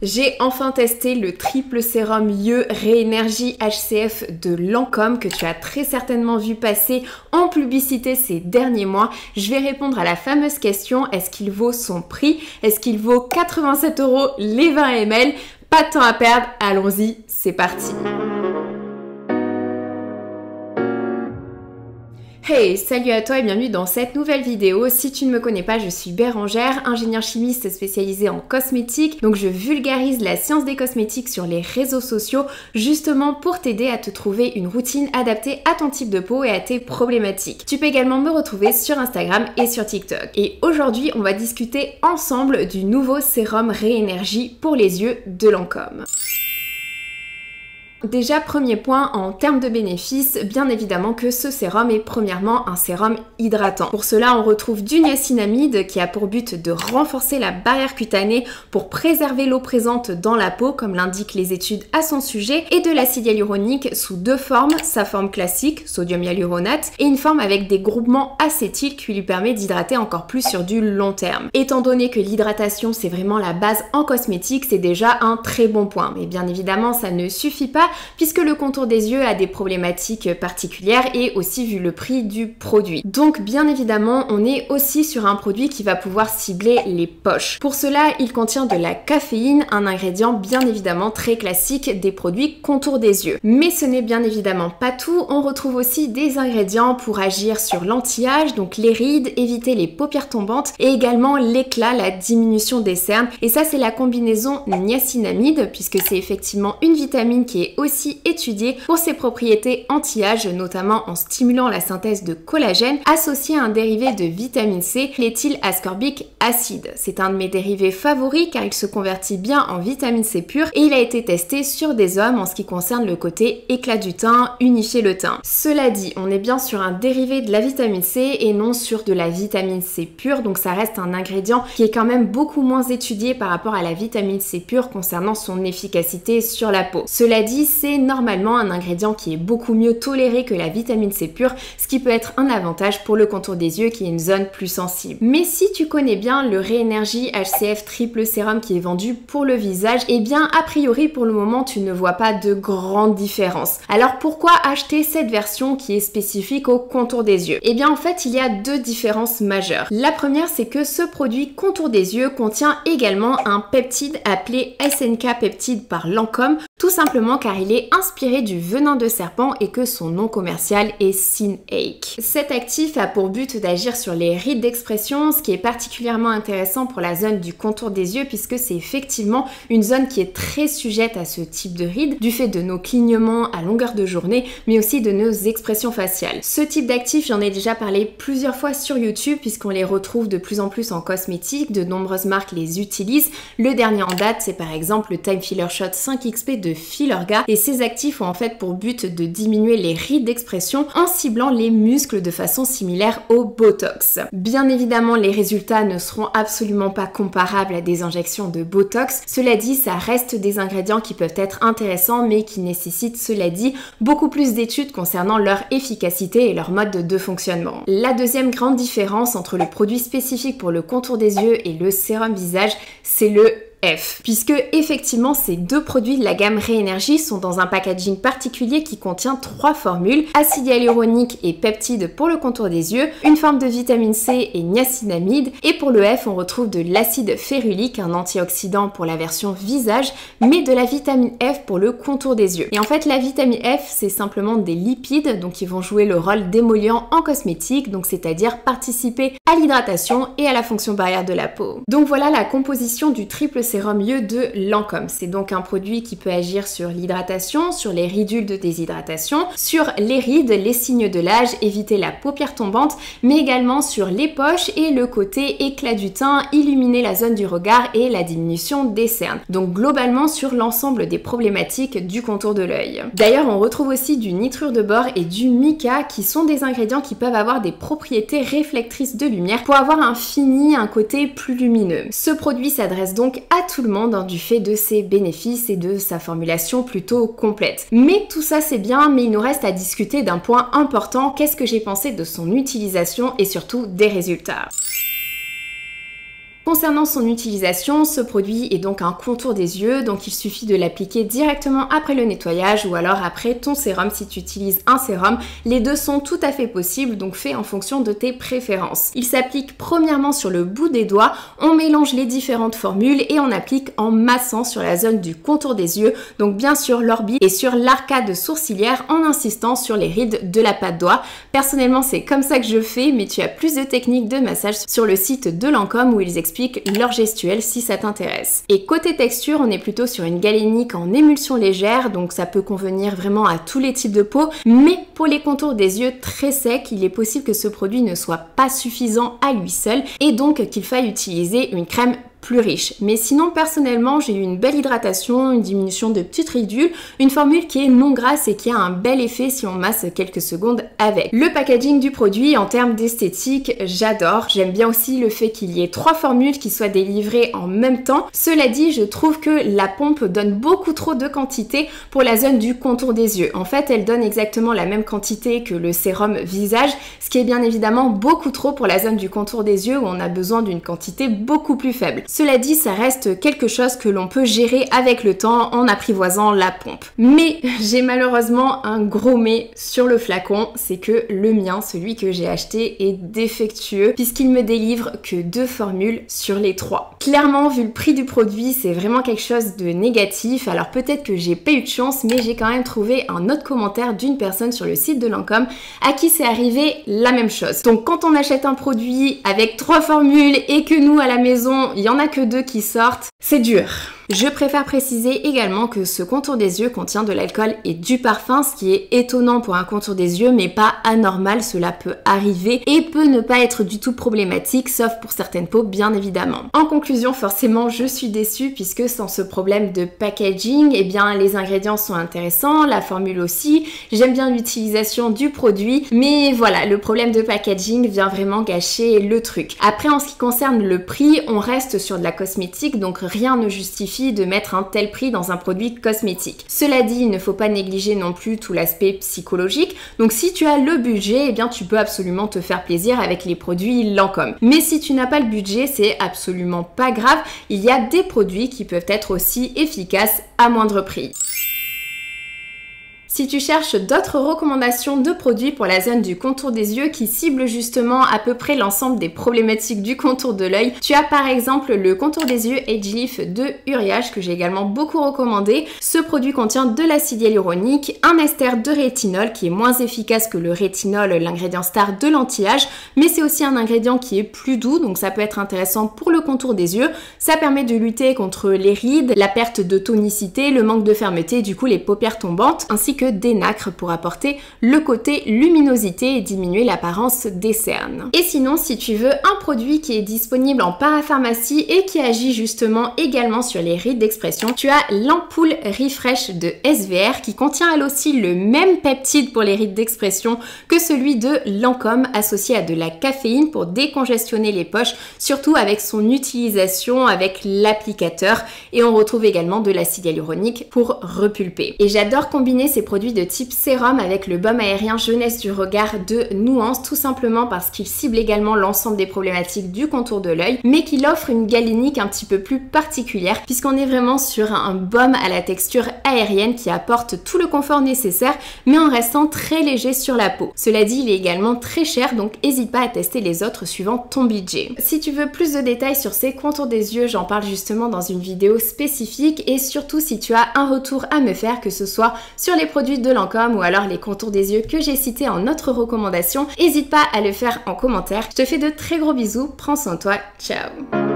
J'ai enfin testé le triple sérum Yeux Réénergie HCF de Lancôme que tu as très certainement vu passer en publicité ces derniers mois. Je vais répondre à la fameuse question, est-ce qu'il vaut son prix? Est-ce qu'il vaut 87 € les 20 ml? Pas de temps à perdre, allons-y, c'est parti! Hey, salut à toi et bienvenue dans cette nouvelle vidéo. Si tu ne me connais pas, je suis Bérangère, ingénieure chimiste spécialisée en cosmétique. Donc je vulgarise la science des cosmétiques sur les réseaux sociaux justement pour t'aider à te trouver une routine adaptée à ton type de peau et à tes problématiques. Tu peux également me retrouver sur Instagram et sur TikTok. Et aujourd'hui, on va discuter ensemble du nouveau sérum Réénergie pour les yeux de Lancôme. Déjà, premier point, en termes de bénéfices, bien évidemment que ce sérum est premièrement un sérum hydratant. Pour cela, on retrouve du niacinamide qui a pour but de renforcer la barrière cutanée pour préserver l'eau présente dans la peau, comme l'indiquent les études à son sujet, et de l'acide hyaluronique sous deux formes, sa forme classique, sodium hyaluronate, et une forme avec des groupements acétyles qui lui permet d'hydrater encore plus sur du long terme. Étant donné que l'hydratation, c'est vraiment la base en cosmétique, c'est déjà un très bon point. Mais bien évidemment, ça ne suffit pas, puisque le contour des yeux a des problématiques particulières et aussi vu le prix du produit. Donc bien évidemment, on est aussi sur un produit qui va pouvoir cibler les poches. Pour cela, il contient de la caféine, un ingrédient bien évidemment très classique des produits contour des yeux. Mais ce n'est bien évidemment pas tout, on retrouve aussi des ingrédients pour agir sur l'anti-âge, donc les rides, éviter les paupières tombantes et également l'éclat, la diminution des cernes. Et ça, c'est la combinaison niacinamide, puisque c'est effectivement une vitamine qui est aussi étudiée pour ses propriétés anti-âge, notamment en stimulant la synthèse de collagène, associé à un dérivé de vitamine C, l'éthyle-ascorbique acide. C'est un de mes dérivés favoris car il se convertit bien en vitamine C pure et il a été testé sur des hommes en ce qui concerne le côté éclat du teint, unifier le teint. Cela dit, on est bien sur un dérivé de la vitamine C et non sur de la vitamine C pure, donc ça reste un ingrédient qui est quand même beaucoup moins étudié par rapport à la vitamine C pure concernant son efficacité sur la peau. Cela dit, c'est normalement un ingrédient qui est beaucoup mieux toléré que la vitamine C pure, ce qui peut être un avantage pour le contour des yeux qui est une zone plus sensible. Mais si tu connais bien le Réénergie HCF triple sérum qui est vendu pour le visage, eh bien a priori pour le moment tu ne vois pas de grande différence. Alors pourquoi acheter cette version qui est spécifique au contour des yeux? Eh bien en fait il y a deux différences majeures. La première, c'est que ce produit contour des yeux contient également un peptide appelé SNK peptide par Lancôme, tout simplement car il est inspiré du venin de serpent et que son nom commercial est Synake. Cet actif a pour but d'agir sur les rides d'expression, ce qui est particulièrement intéressant pour la zone du contour des yeux puisque c'est effectivement une zone qui est très sujette à ce type de rides du fait de nos clignements à longueur de journée mais aussi de nos expressions faciales. Ce type d'actif, j'en ai déjà parlé plusieurs fois sur YouTube puisqu'on les retrouve de plus en plus en cosmétique, de nombreuses marques les utilisent. Le dernier en date, c'est par exemple le Time Filler Shot 5XP de Filorga et ces actifs ont en fait pour but de diminuer les rides d'expression en ciblant les muscles de façon similaire au Botox. Bien évidemment, les résultats ne seront absolument pas comparables à des injections de Botox. Cela dit, ça reste des ingrédients qui peuvent être intéressants mais qui nécessitent, cela dit, beaucoup plus d'études concernant leur efficacité et leur mode de fonctionnement. La deuxième grande différence entre le produit spécifique pour le contour des yeux et le sérum visage, c'est le F, puisque effectivement ces deux produits de la gamme Réénergie sont dans un packaging particulier qui contient trois formules, acide hyaluronique et peptide pour le contour des yeux, une forme de vitamine C et niacinamide, et pour le F on retrouve de l'acide férulique, un antioxydant pour la version visage, mais de la vitamine F pour le contour des yeux. Et en fait la vitamine F c'est simplement des lipides, donc ils vont jouer le rôle d'émollient en cosmétique, donc c'est-à-dire participer à l'hydratation et à la fonction barrière de la peau. Donc voilà la composition du triple sérum Yeux de Lancôme. C'est donc un produit qui peut agir sur l'hydratation, sur les ridules de déshydratation, sur les rides, les signes de l'âge, éviter la paupière tombante, mais également sur les poches et le côté éclat du teint, illuminer la zone du regard et la diminution des cernes. Donc globalement sur l'ensemble des problématiques du contour de l'œil. D'ailleurs, on retrouve aussi du nitrure de bore et du mica qui sont des ingrédients qui peuvent avoir des propriétés réflectrices de lumière pour avoir un fini, un côté plus lumineux. Ce produit s'adresse donc à tout le monde du fait de ses bénéfices et de sa formulation plutôt complète. Mais tout ça c'est bien, mais il nous reste à discuter d'un point important, qu'est-ce que j'ai pensé de son utilisation et surtout des résultats. Concernant son utilisation, ce produit est donc un contour des yeux, donc il suffit de l'appliquer directement après le nettoyage ou alors après ton sérum si tu utilises un sérum. Les deux sont tout à fait possibles, donc fais en fonction de tes préférences. Il s'applique premièrement sur le bout des doigts, on mélange les différentes formules et on applique en massant sur la zone du contour des yeux, donc bien sûr l'orbite et sur l'arcade sourcilière en insistant sur les rides de la patte doigt. Personnellement, c'est comme ça que je fais, mais tu as plus de techniques de massage sur le site de Lancôme où ils expliquent leur gestuelle si ça t'intéresse. Et côté texture, on est plutôt sur une galénique en émulsion légère, donc ça peut convenir vraiment à tous les types de peau, mais pour les contours des yeux très secs, il est possible que ce produit ne soit pas suffisant à lui seul et donc qu'il faille utiliser une crème plus riche. Mais sinon, personnellement, j'ai eu une belle hydratation, une diminution de petites ridules, une formule qui est non grasse et qui a un bel effet si on masse quelques secondes avec. Le packaging du produit, en termes d'esthétique, j'adore. J'aime bien aussi le fait qu'il y ait 3 formules qui soient délivrées en même temps. Cela dit, je trouve que la pompe donne beaucoup trop de quantité pour la zone du contour des yeux. En fait, elle donne exactement la même quantité que le sérum visage, ce qui est bien évidemment beaucoup trop pour la zone du contour des yeux où on a besoin d'une quantité beaucoup plus faible. Cela dit, ça reste quelque chose que l'on peut gérer avec le temps en apprivoisant la pompe. Mais j'ai malheureusement un gros mais sur le flacon, c'est que le mien, celui que j'ai acheté, est défectueux puisqu'il me délivre que 2 formules sur les 3. Clairement, vu le prix du produit, c'est vraiment quelque chose de négatif. Alors peut-être que j'ai pas eu de chance, mais j'ai quand même trouvé un autre commentaire d'une personne sur le site de Lancôme à qui c'est arrivé la même chose. Donc quand on achète un produit avec 3 formules et que nous à la maison, il y en a que 2 qui sortent, c'est dur. Je préfère préciser également que ce contour des yeux contient de l'alcool et du parfum, ce qui est étonnant pour un contour des yeux, mais pas anormal, cela peut arriver et peut ne pas être du tout problématique, sauf pour certaines peaux bien évidemment. En conclusion, forcément, je suis déçue puisque sans ce problème de packaging, eh bien les ingrédients sont intéressants, la formule aussi, j'aime bien l'utilisation du produit, mais voilà, le problème de packaging vient vraiment gâcher le truc. Après, en ce qui concerne le prix, on reste sur de la cosmétique, donc rien ne justifie de mettre un tel prix dans un produit cosmétique. Cela dit, il ne faut pas négliger non plus tout l'aspect psychologique. Donc si tu as le budget, eh bien tu peux absolument te faire plaisir avec les produits Lancôme. Mais si tu n'as pas le budget, c'est absolument pas grave. Il y a des produits qui peuvent être aussi efficaces à moindre prix. Si tu cherches d'autres recommandations de produits pour la zone du contour des yeux qui ciblent justement à peu près l'ensemble des problématiques du contour de l'œil, tu as par exemple le contour des yeux Age Lift de Uriage que j'ai également beaucoup recommandé. Ce produit contient de l'acide hyaluronique, un ester de rétinol qui est moins efficace que le rétinol, l'ingrédient star de l'anti-âge, mais c'est aussi un ingrédient qui est plus doux, donc ça peut être intéressant pour le contour des yeux. Ça permet de lutter contre les rides, la perte de tonicité, le manque de fermeté, du coup les paupières tombantes, ainsi que des nacres pour apporter le côté luminosité et diminuer l'apparence des cernes. Et sinon, si tu veux un produit qui est disponible en parapharmacie et qui agit justement également sur les rides d'expression, tu as l'ampoule Refresh de SVR qui contient elle aussi le même peptide pour les rides d'expression que celui de Lancôme associé à de la caféine pour décongestionner les poches, surtout avec son utilisation avec l'applicateur, et on retrouve également de l'acide hyaluronique pour repulper. Et j'adore combiner ces produits de type sérum avec le baume aérien jeunesse du regard de Nuance, tout simplement parce qu'il cible également l'ensemble des problématiques du contour de l'œil, mais qu'il offre une galénique un petit peu plus particulière puisqu'on est vraiment sur un baume à la texture aérienne qui apporte tout le confort nécessaire mais en restant très léger sur la peau. Cela dit, il est également très cher, donc n'hésite pas à tester les autres suivant ton budget. Si tu veux plus de détails sur ces contours des yeux, j'en parle justement dans une vidéo spécifique, et surtout si tu as un retour à me faire, que ce soit sur les produits de Lancôme ou alors les contours des yeux que j'ai cités en autre recommandation, n'hésite pas à le faire en commentaire. Je te fais de très gros bisous, prends soin de toi, ciao!